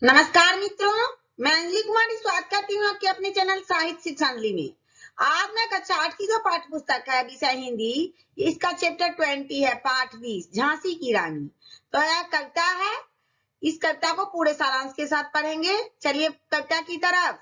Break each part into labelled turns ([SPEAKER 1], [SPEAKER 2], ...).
[SPEAKER 1] नमस्कार मित्रों, मैं अंजलि कुमारी स्वागत करती हूँ आपके अपने चैनल साहित्य शिक्षांजलि में। आज मैं कक्षा 8 की जो पाठ्य पुस्तक है विषय हिंदी, इसका चैप्टर 20 है, पाठ 20 झांसी की रानी। तो यह कविता है। इस कविता को पूरे सारांश के साथ पढ़ेंगे। चलिए कविता की तरफ।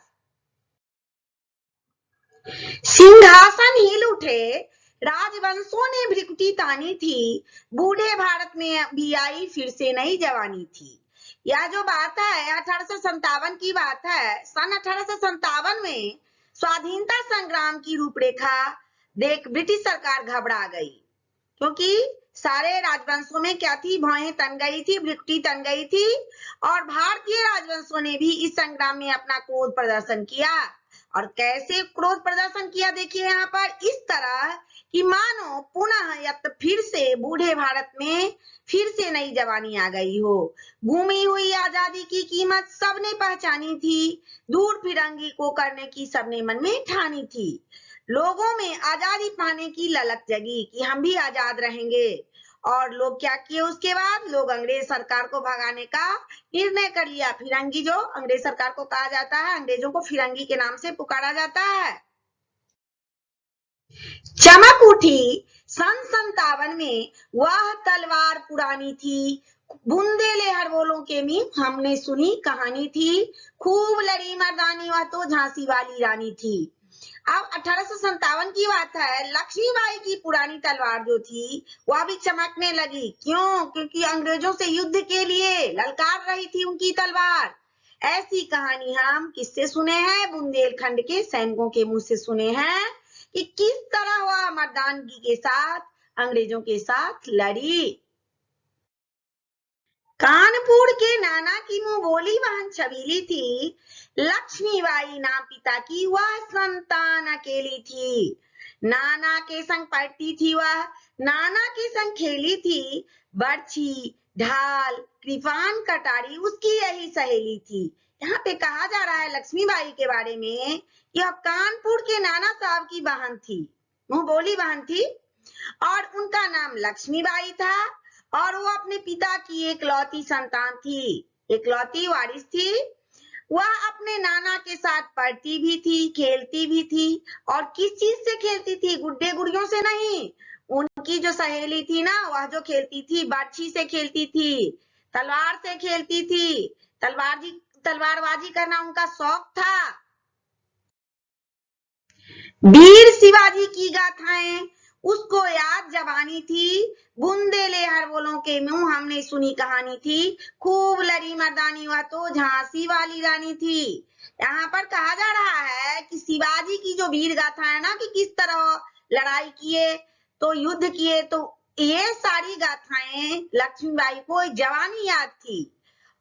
[SPEAKER 1] सिंहासन हिल उठे, राजवंशों ने भ्रिकुटी तानी थी, बूढ़े भारत में भी आई फिर से नई जवानी थी। यह जो बात है 1857 की बात है। सन 1857 में स्वाधीनता संग्राम की रूपरेखा देख ब्रिटिश सरकार घबरा गई, क्योंकि सारे राजवंशों में क्या थी, भौहें तन गई थी, भ्रिकुटी तन गई थी। और भारतीय राजवंशों ने भी इस संग्राम में अपना क्रोध प्रदर्शन किया। और कैसे क्रोध प्रदर्शन किया, देखिए यहाँ पर इस तरह कि मानो पुनः या तो फिर से बूढ़े भारत में फिर से नई जवानी आ गई हो। घूमी हुई आजादी की कीमत सबने पहचानी थी, दूर फिरंगी को करने की सबने मन में ठानी थी। लोगों में आजादी पाने की ललक जगी कि हम भी आजाद रहेंगे। और लोग क्या किए, उसके बाद लोग अंग्रेज सरकार को भगाने का निर्णय कर लिया। फिरंगी, जो अंग्रेज सरकार को कहा जाता है, अंग्रेजों को फिरंगी के नाम से पुकारा जाता है। चमक उठी सन 57 में वह तलवार पुरानी थी, बुंदेले हड़बोलों के में हमने सुनी कहानी थी, खूब लड़ी मर्दानी वह तो झांसी वाली रानी थी। अब 1857 की बात है। लक्ष्मीबाई की पुरानी तलवार जो थी वह भी चमकने लगी। क्यों? क्योंकि अंग्रेजों से युद्ध के लिए ललकार रही थी उनकी तलवार। ऐसी कहानी हम किससे सुने हैं? बुंदेलखंड के सैनिकों के मुंह से सुने हैं कि किस तरह वह मर्दानगी के साथ अंग्रेजों के साथ लड़ी। कानपुर के नाना की मुंह बोली बहन छबीली थी, लक्ष्मीबाई नाम पिता की वह संतान अकेली थी। नाना के संग पढ़ती थी वह, नाना के संग खेली थी, बर्छी ढाल कृपान कटारी उसकी यही सहेली थी। यहाँ पे कहा जा रहा है लक्ष्मीबाई के बारे में कि वह कानपुर के नाना साहब की बहन थी, मुंह बोली बहन थी, और उनका नाम लक्ष्मीबाई था। और वो अपने पिता की एकलौती संतान थी, एकलौती वारिस थी। वह अपने नाना के साथ पढ़ती भी थी, खेलती भी थी। और किस चीज से खेलती थी? गुड्डे गुड़ियों से नहीं। उनकी जो सहेली थी ना, वह जो खेलती थी बर्छी से खेलती थी, तलवार से खेलती थी। तलवारबाजी करना उनका शौक था। वीर शिवाजी की गाथाएं उसको याद जवानी थी, बुंदेले हड़बोलों के मुंह हमने सुनी कहानी थी, खूब लड़ी मर्दानी वह तो झांसी वाली रानी थी। यहाँ पर कहा जा रहा है कि शिवाजी की जो वीर गाथा है ना, कि किस तरह लड़ाई किए, तो युद्ध किए, तो ये सारी गाथाएं लक्ष्मीबाई को जवानी याद थी।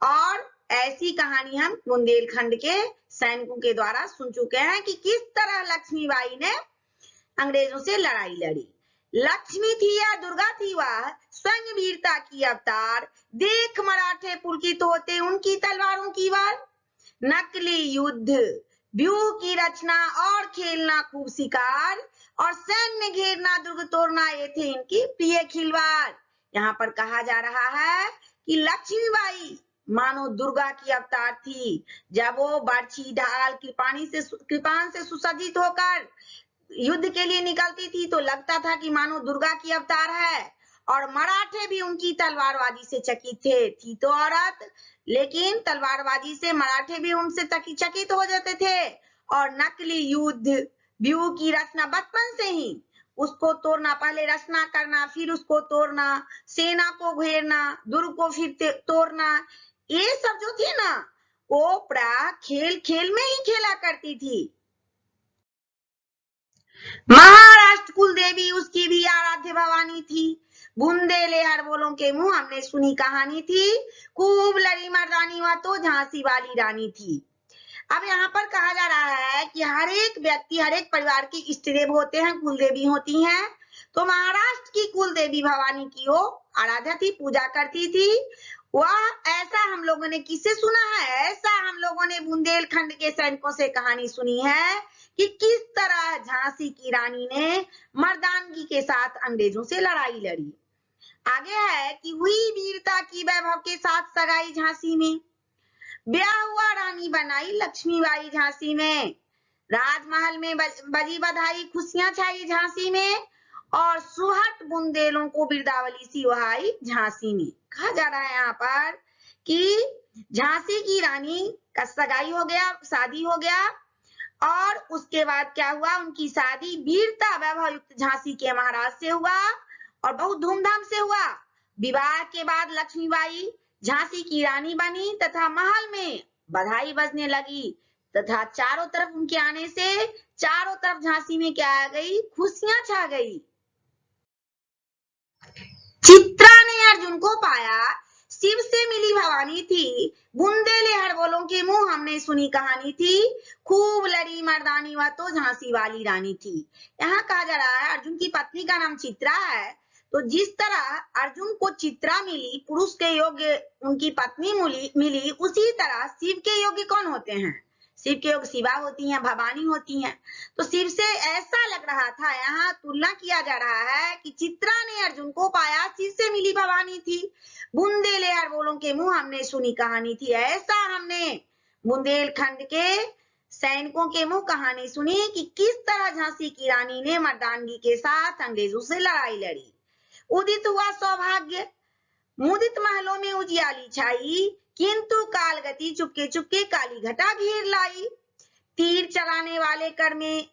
[SPEAKER 1] और ऐसी कहानी हम बुंदेलखंड के सैनिकों के द्वारा सुन चुके हैं कि किस तरह लक्ष्मीबाई ने अंग्रेजों से लड़ाई लड़ी। लक्ष्मी थी या दुर्गा थी वह, स्वयं वीरता की अवतार, देख मराठे पुलकित होते उनकी तलवारों की वार। नकली युद्ध, व्यूह की रचना और खेलना खूब शिकार, और सैन्य घेरना दुर्ग तोड़ना, ये थे इनकी प्रिय खिलवाड़। यहाँ पर कहा जा रहा है कि लक्ष्मीबाई मानो दुर्गा की अवतार थी। जब वो बर्छी ढाल कृपान से सुसज्जित होकर युद्ध के लिए निकलती थी तो लगता था कि मानो दुर्गा की अवतार है। और मराठे भी उनकी तलवारबाजी से चकित थे। थी तो औरत, लेकिन तलवारबाजी से मराठे भी उनसे चकित हो जाते थे। और नकली युद्ध व्यूह की रचना बचपन से ही, उसको तोड़ना, पहले रचना करना, फिर उसको तोड़ना, सेना को घेरना, दुर्ग को फिर तोड़ना, ये सब जो थी ना, वो खेल खेल में ही खेला करती थी। महाराष्ट्र कुल देवी उसकी भी आराध्य भवानी थी, बुंदेले हड़बोलों के मुंह हमने सुनी कहानी थी, खूब लड़ी मर्दानी वह तो झांसी वाली रानी थी। अब यहाँ पर कहा जा रहा है कि हर एक व्यक्ति, हर एक परिवार की इष्ट देव होते हैं, कुल देवी होती हैं। तो महाराष्ट्र की कुल देवी भवानी की वो आराध्या थी, पूजा करती थी। वह ऐसा हम लोगों ने किससे सुना है? ऐसा हम लोगों ने बुंदेलखंड के सैनिकों से कहानी सुनी है कि किस तरह झांसी की रानी ने मर्दानगी के साथ अंग्रेजों से लड़ाई लड़ी। आगे है कि हुई वीरता की वैभव के साथ सगाई झांसी में, ब्याह हुआ, रानी बनाई लक्ष्मीबाई झांसी में। राजमहल में बजी बधाई, खुशियां छाई झांसी में, और सुहट बुंदेलों को बिरदावली सी वहाई झांसी में। कहा जा रहा है यहाँ पर कि झांसी की रानी का सगाई हो गया, शादी हो गया, और उसके बाद क्या हुआ, उनकी शादी वीरता वैभव युक्त झांसी के महाराज से हुआ और बहुत धूमधाम से हुआ। विवाह के बाद लक्ष्मीबाई झांसी की रानी बनी तथा महल में बधाई बजने लगी तथा चारों तरफ उनके आने से चारों तरफ झांसी में क्या आ गई, खुशियां छा गई। चित्रा ने अर्जुन को पाया, शिव से मिली भवानी थी, बुंदेले हड़बोलों के मुंह हमने सुनी कहानी थी, खूब लड़ी मर्दानी वह तो झांसी वाली रानी थी। यहाँ कहा जा रहा है अर्जुन की पत्नी का नाम चित्रा है, तो जिस तरह अर्जुन को चित्रा मिली, पुरुष के योग्य उनकी पत्नी मिली, उसी तरह शिव के योग्य कौन होते हैं, शिव के योग्य शिवा होती हैं, भवानी होती हैं। तो शिव से ऐसा लग रहा था, यहाँ तुलना किया जा रहा है कि चित्रा ने अर्जुन को पाया, शिव से मिली भवानी थी, बुंदेले हड़बोलों के मुंह हमने सुनी कहानी थी। ऐसा हमने बुंदेलखंड के सैनिकों के मुंह कहानी सुनी कि किस तरह झांसी की रानी ने मर्दानगी के साथ अंग्रेजों से लड़ाई लड़ी। उदित हुआ सौभाग्य, मुदित महलों में उजियाली छाई, किंतु कालगति चुपके चुपके काली घटा घेर लाई। तीर चलाने वाले कर में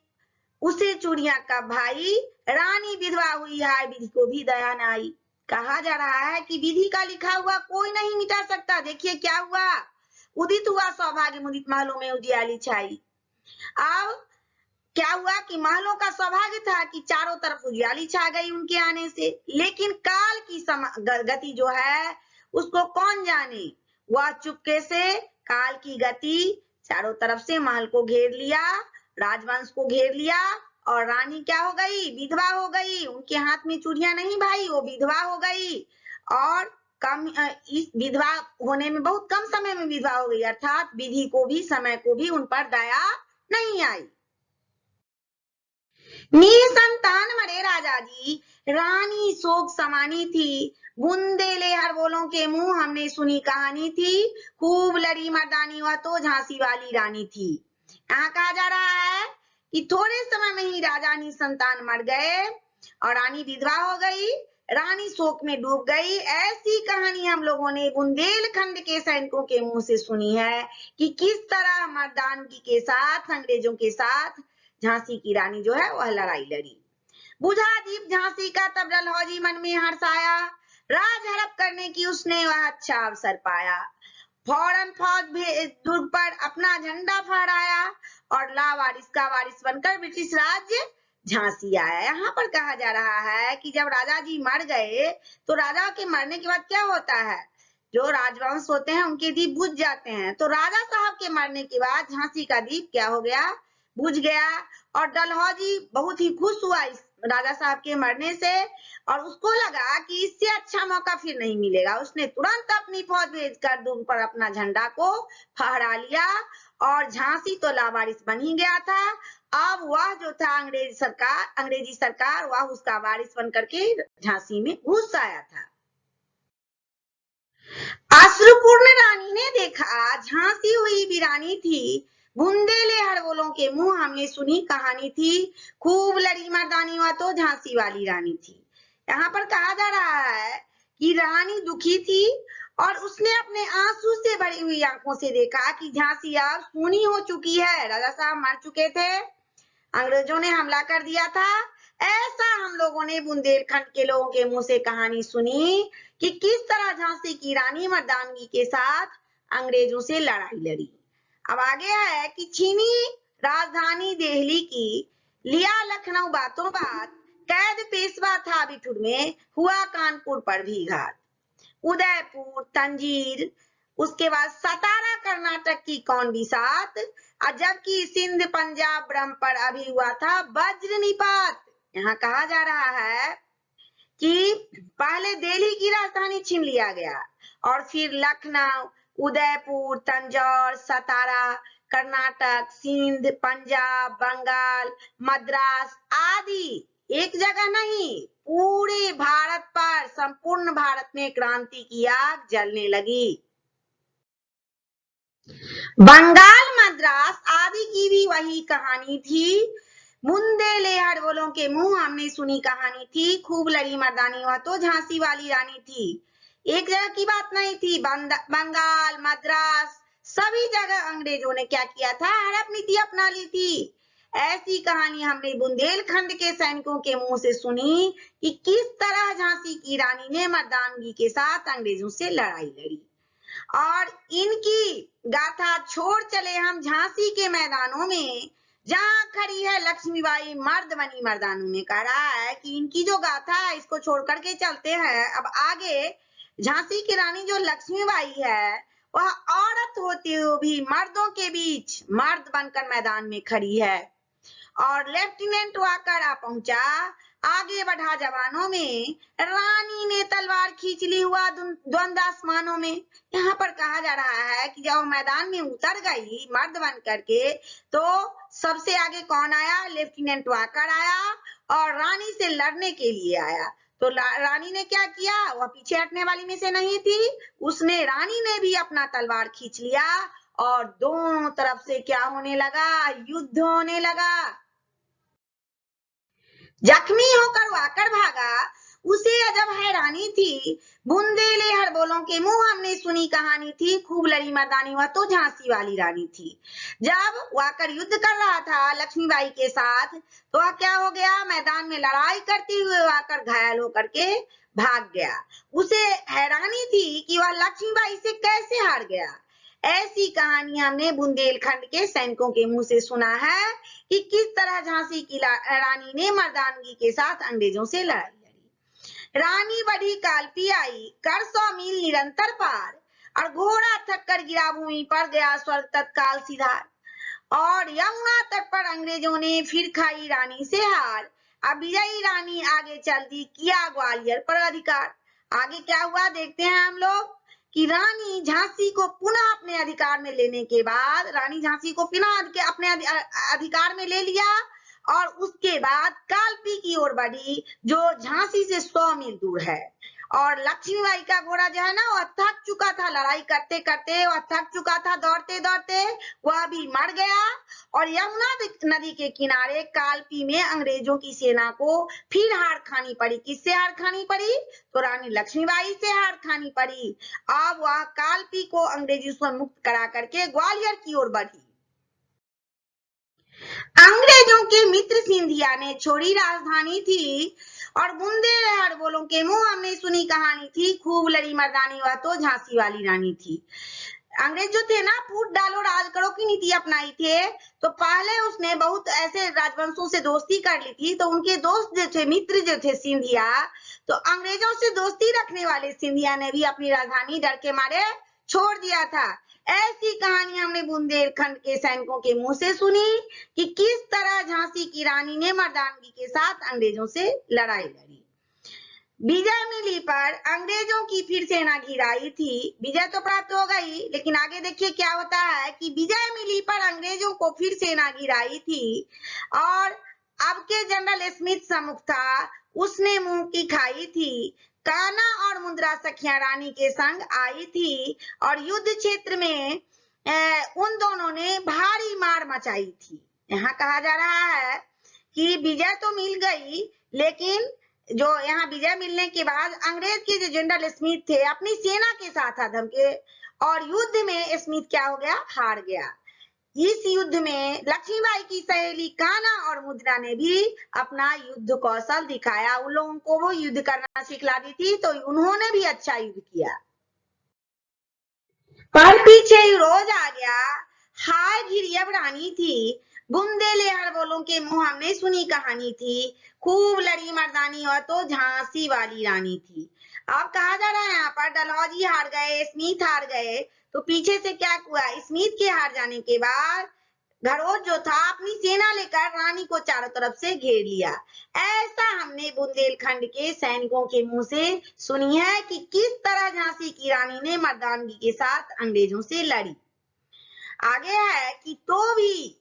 [SPEAKER 1] उसे चूड़ियां का भाई, रानी विधवा हुई है, विधि को भी दया न आई। कहा जा रहा है कि विधि का लिखा हुआ कोई नहीं मिटा सकता। देखिए क्या हुआ, उदित हुआ सौभाग्य, मुदित महलों में उजियाली छाई। अब क्या हुआ कि महलों का सौभाग्य था कि चारों तरफ उजियाली छा गई उनके आने से, लेकिन काल की गति जो है उसको कौन जाने, वह चुपके से काल की गति चारों तरफ से महल को घेर लिया, राजवंश को घेर लिया, और रानी क्या हो गई, विधवा हो गई। उनके हाथ में चूड़ियां नहीं भाई, वो विधवा हो गई, और इस विधवा होने में बहुत कम समय में विधवा हो गई, अर्थात विधि को भी समय को भी उन पर दया नहीं आई। निसंतान मरे राजा जी, रानी शोक समानी थी, बुंदेले हड़बोलों के मुंह हमने सुनी कहानी थी, खूब लड़ी मर्दानी वह तो झांसी वाली रानी थी। यहाँ कहा जा रहा है कि थोड़े समय में ही राजा निसंतान मर गए और रानी विधवा हो गई, रानी शोक में डूब गई। ऐसी कहानी हम लोगों ने बुंदेलखंड के सैनिकों के मुंह से सुनी है कि किस तरह मर्दानगी के साथ, अंग्रेजों के साथ झांसी की रानी जो है वह लड़ाई लड़ी। बुझा दीप झांसी का तब डलहौजी मन में हर्षाया, राज हड़प करने की उसने वह अच्छा अवसर पाया। फौरन फौज दुर्ग पर अपना झंडा फहराया और लावारिस का वारिस बनकर ब्रिटिश राज्य झांसी आया। यहाँ पर कहा जा रहा है कि जब राजा जी मर गए तो राजा के मरने के बाद क्या होता है, जो राजवंश होते हैं उनके दीप बुझ जाते हैं। तो राजा साहब के मरने के बाद झांसी का दीप क्या हो गया, बुझ गया, और डलहौजी बहुत ही खुश हुआ इस राजा साहब के मरने से, और उसको लगा कि इससे अच्छा मौका फिर नहीं मिलेगा। उसने तुरंत अपनी फौज भेजकर दुर्ग पर अपना झंडा को फहरा लिया और झांसी तो लावारिस बन ही गया था। अब वह जो था अंग्रेजी सरकार वह उसका वारिस बन करके झांसी में घुस आया था। अश्रुपूर्ण रानी ने देखा, झांसी हुई वीरानी थी, बुंदेले हड़बोलों के मुंह हमने सुनी कहानी थी, खूब लड़ी मर्दानी वह तो झांसी वाली रानी थी। यहाँ पर कहा जा रहा है कि रानी दुखी थी और उसने अपने आंसू से भरी हुई आंखों से देखा कि झांसी अब सूनी हो चुकी है। राजा साहब मर चुके थे, अंग्रेजों ने हमला कर दिया था। ऐसा हम लोगों ने बुंदेलखंड के लोगों के मुंह से कहानी सुनी कि किस तरह झांसी की रानी मर्दानगी के साथ अंग्रेजों से लड़ाई लड़ी। अब आगे है कि छीनी राजधानी दिल्ली की, लिया लखनऊ बातों बात, कैद पेशवा था बिठुर में, हुआ कानपुर पर भी घात। उदयपुर, तंजीर, उसके बाद सतारा कर्नाटक की कौन बिसात, जबकि सिंध पंजाब ब्रह्म पर अभी हुआ था वज्र निपात। यहाँ कहा जा रहा है कि पहले दिल्ली की राजधानी छीन लिया गया और फिर लखनऊ, उदयपुर, तंजौर, सतारा, कर्नाटक, सिंध, पंजाब, बंगाल, मद्रास आदि एक जगह नहीं, पूरे भारत पर, संपूर्ण भारत में क्रांति की आग जलने लगी। बंगाल मद्रास आदि की भी वही कहानी थी। बुंदेले हड़बोलों के मुंह हमने सुनी कहानी थी। खूब लड़ी मर्दानी वह तो झांसी वाली रानी थी। एक जगह की बात नहीं थी। बंगाल मद्रास सभी जगह अंग्रेजों ने क्या किया था, हड़प नीति अपना ली थी। ऐसी कहानी हमने बुंदेलखंड के सैनिकों के मुंह से सुनी कि किस तरह झांसी की रानी ने मर्दानगी के साथ अंग्रेजों से लड़ाई लड़ी। और इनकी गाथा छोड़ चले हम झांसी के मैदानों में, जहां खड़ी है लक्ष्मीबाई मर्द बनी मर्दानों में। कह रहा है कि इनकी जो गाथा है इसको छोड़ करके चलते हैं। अब आगे झांसी की रानी जो लक्ष्मीबाई है वह औरत होते हुए भी मर्दों के बीच मर्द बनकर मैदान में खड़ी है। और लेफ्टिनेंट वाकर आ पहुंचा। आगे बढ़ा जवानों में, रानी ने तलवार खींच ली हुआ द्वंद्व आसमानों में। यहाँ पर कहा जा रहा है कि जब मैदान में उतर गई मर्द बन करके, तो सबसे आगे कौन आया? लेफ्टिनेंट वाकर आया और रानी से लड़ने के लिए आया। तो रानी ने क्या किया? वह पीछे हटने वाली में से नहीं थी। रानी ने भी अपना तलवार खींच लिया और दोनों तरफ से क्या होने लगा? युद्ध होने लगा। जख्मी होकर वाकर भागा, उसे अजब हैरानी थी। बुंदेले हड़बोलों के मुंह हमने सुनी कहानी थी। खूब लड़ी मर्दानी वह तो झांसी वाली रानी थी। जब वाकर युद्ध कर रहा था लक्ष्मीबाई के साथ, तो वह क्या हो गया? मैदान में लड़ाई करते हुए वाकर घायल होकर के भाग गया। उसे हैरानी थी कि वह लक्ष्मीबाई से कैसे हार गया। ऐसी कहानी हमने बुंदेलखंड के सैनिकों के मुंह से सुना है कि किस तरह झांसी की रानी ने मर्दानगी के साथ अंग्रेजों से लड़ाई लड़ी। रानी बढ़ी कालपी आई, कर 100 मील निरंतर पार, और घोड़ा थक कर गिरा भूमि पर, गया स्वर्ग तत्काल सिधार। और यमुना तट पर अंग्रेजों ने फिर खाई रानी से हार। अब विजयी रानी आगे चल दी, किया ग्वालियर पर अधिकार। आगे क्या हुआ देखते हैं हम लोग कि रानी झांसी को पुनः अपने अधिकार में लेने के बाद, रानी झांसी को पुनः अपने अधिकार में ले लिया और उसके बाद कालपी की ओर बढ़ी, जो झांसी से 100 मील दूर है। और लक्ष्मीबाई का घोड़ा जो है ना, वह थक चुका था लड़ाई करते करते, वह थक चुका था दौड़ते दौड़ते, वह भी मर गया। और यमुना नदी के किनारे कालपी में अंग्रेजों की सेना को फिर हार खानी पड़ी। किससे हार खानी पड़ी? तो रानी लक्ष्मीबाई से हार खानी पड़ी। अब वह कालपी को अंग्रेजों से मुक्त करा करके ग्वालियर की ओर बढ़ी। अंग्रेजों के मित्र सिंधिया ने छोड़ी राजधानी थी और बुंदेले हड़बोलों के मुंह हमने सुनी कहानी थी। खूब लड़ी मर्दानी वह तो झांसी वाली रानी थी। अंग्रेज जो थे ना, फूट डालो राज करो की नीति अपनाई थे। तो पहले उसने बहुत ऐसे राजवंशों से दोस्ती कर ली थी। तो उनके दोस्त जो थे, मित्र जो थे सिंधिया, तो अंग्रेजों से दोस्ती रखने वाले सिंधिया ने भी अपनी राजधानी डर के मारे छोड़ दिया था। ऐसी कहानी हमने बुंदेलखंड के सैनिकों के मुंह से सुनी कि किस तरह झांसी की रानी ने मर्दानगी के साथ अंग्रेजों से लड़ाई लड़ी। विजय मिली पर अंग्रेजों की फिर सेना घिराई थी। विजय तो प्राप्त हो गई, लेकिन आगे देखिए क्या होता है कि विजय मिली पर अंग्रेजों को फिर सेना घिराई थी। और अब के जनरल स्मिथ सम्मुख था, उसने मुंह की खाई थी। कान्हा और मुद्रा सखिया रानी के संग आई थी और युद्ध क्षेत्र में उन दोनों ने भारी मार मचाई थी। यहाँ कहा जा रहा है कि विजय तो मिल गई, लेकिन जो यहाँ विजय मिलने के बाद अंग्रेज के जो जनरल स्मिथ थे अपनी सेना के साथ आधम के, और युद्ध में स्मिथ क्या हो गया? हार गया। इस युद्ध में लक्ष्मीबाई की सहेली कान्हा और मुद्रा ने भी अपना युद्ध कौशल दिखाया। उन लोगों को वो युद्ध करना सिखला दी थी, तो उन्होंने भी अच्छा युद्ध किया। पर पीछे रोज आ गया, हाय घिरी अब रानी थी। बुंदेले हड़बोलों के मुंह हमने सुनी कहानी थी। खूब लड़ी मर्दानी और तो झांसी वाली रानी थी। अब कहा जा रहा है यहाँ पर डलहौजी हार गए, स्मिथ हार गए। तो पीछे से क्या हुआ? स्मिथ के हार जाने के बाद घरोज जो था अपनी सेना लेकर रानी को चारों तरफ से घेर लिया। ऐसा हमने बुंदेलखंड के सैनिकों के मुंह से सुनी है कि किस तरह झांसी की रानी ने मर्दानगी के साथ अंग्रेजों से लड़ी। आगे है कि तो भी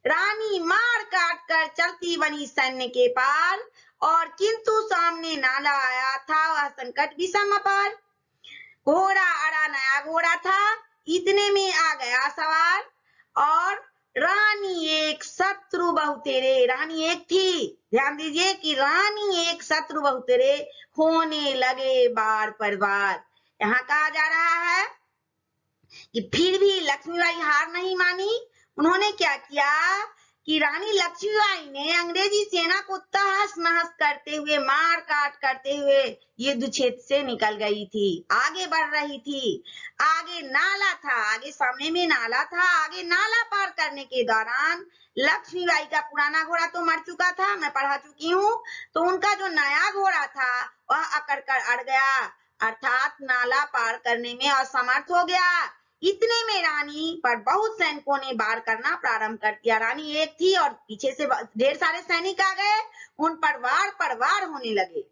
[SPEAKER 1] रानी मार काट कर चलती बनी सैन्य के पार, और किंतु सामने नाला आया था वह संकट विषम अपार। घोड़ा अड़ा नया घोड़ा था, इतने में आ गया सवाल, और रानी एक शत्रु बहु तेरे, रानी एक थी, ध्यान दीजिए कि रानी एक शत्रु बहु तेरे होने लगे बार पर बार। यहाँ कहा जा रहा है कि फिर भी लक्ष्मीबाई हार नहीं मानी। उन्होंने क्या किया कि रानी लक्ष्मीबाई ने अंग्रेजी सेना को तहस नहस करते हुए, मार काट करते हुए युद्ध क्षेत्र से निकल गई थी, आगे बढ़ रही थी। आगे नाला था, आगे सामने में नाला था, आगे नाला पार करने के दौरान लक्ष्मीबाई का पुराना घोड़ा तो मर चुका था, मैं पढ़ा चुकी हूँ, तो उनका जो नया घोड़ा था वह अकड़ कर अड़ गया, अर्थात नाला पार करने में असमर्थ हो गया। इतने में रानी पर बहुत सैनिकों ने वार करना प्रारंभ कर दिया। रानी एक थी और पीछे से ढेर सारे सैनिक आ गए, उन पर वार होने लगे।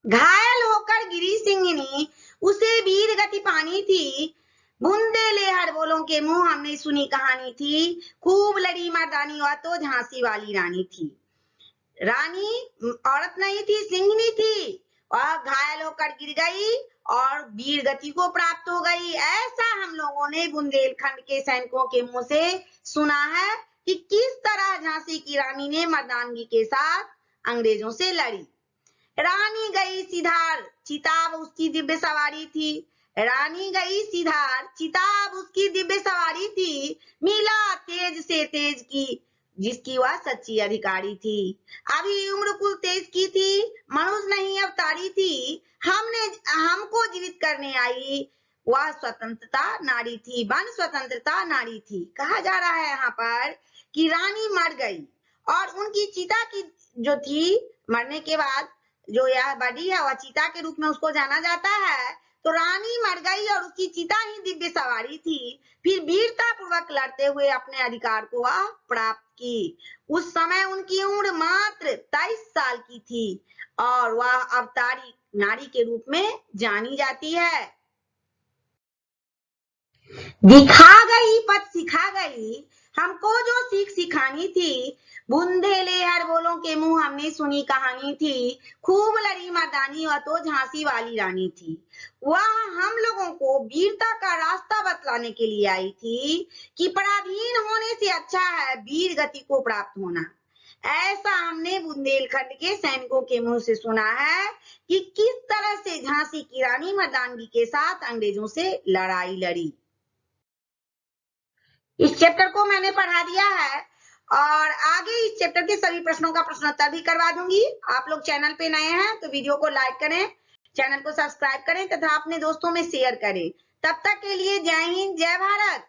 [SPEAKER 1] घायल होकर गिरी सिंह उसे वीर गति पानी थी, बुंदेले हड़बोलों के मुंह हमने सुनी कहानी थी, खूब लड़ी मर्दानी वह तो झांसी वाली रानी थी। रानी औरत नहीं थी, सिंहनी थी, वह घायल होकर गिर गई और वीर गति को प्राप्त हो गई। ऐसा हम लोगों ने बुंदेलखंड के सैनिकों के मुंह से सुना है कि किस तरह झांसी की रानी ने मर्दानगी के साथ अंग्रेजों से लड़ी। रानी गई सिधार, चिताब उसकी दिव्य सवारी थी। रानी गई सिधार, चिताब उसकी दिव्य सवारी थी, मिला तेज से तेज की जिसकी वह सच्ची अधिकारी थी। अभी उम्र कुल 23 की थी, मनुष्य नहीं अवतारी थी, हमको जीवित करने आई वह स्वतंत्रता नारी थी, वन स्वतंत्रता नारी थी। कहा जा रहा है यहाँ पर कि रानी मर गई और उनकी चिता की जो थी, मरने के बाद जो यह बॉडी है वह चिता के रूप में उसको जाना जाता है, तो रानी मर गई और उसकी चिता ही दिव्य सवारी थी। फिर वीरता पूर्वक लड़ते हुए अपने अधिकार को वह प्राप्त की। उस समय उनकी उम्र मात्र 23 साल की थी और वह अवतारी नारी के रूप में जानी जाती है। दिखा गई पथ सिखा गई, हमको जो सीख सिखानी थी, बुंदेले हड़बोलों के मुंह हमने सुनी कहानी थी, खूब लड़ी मर्दानी वह तो झांसी वाली रानी थी। वह हम लोगों को वीरता का रास्ता बतलाने के लिए आई थी कि पराधीन होने से अच्छा है वीर गति को प्राप्त होना। ऐसा हमने बुंदेलखंड के सैनिकों के मुंह से सुना है कि किस तरह से झांसी की रानी मर्दानगी के साथ अंग्रेजों से लड़ाई लड़ी। इस चैप्टर को मैंने पढ़ा दिया है और आगे इस चैप्टर के सभी प्रश्नों का प्रश्नोत्तर भी करवा दूंगी। आप लोग चैनल पे नए हैं तो वीडियो को लाइक करें, चैनल को सब्सक्राइब करें तथा अपने दोस्तों में शेयर करें। तब तक के लिए जय हिंद, जय भारत।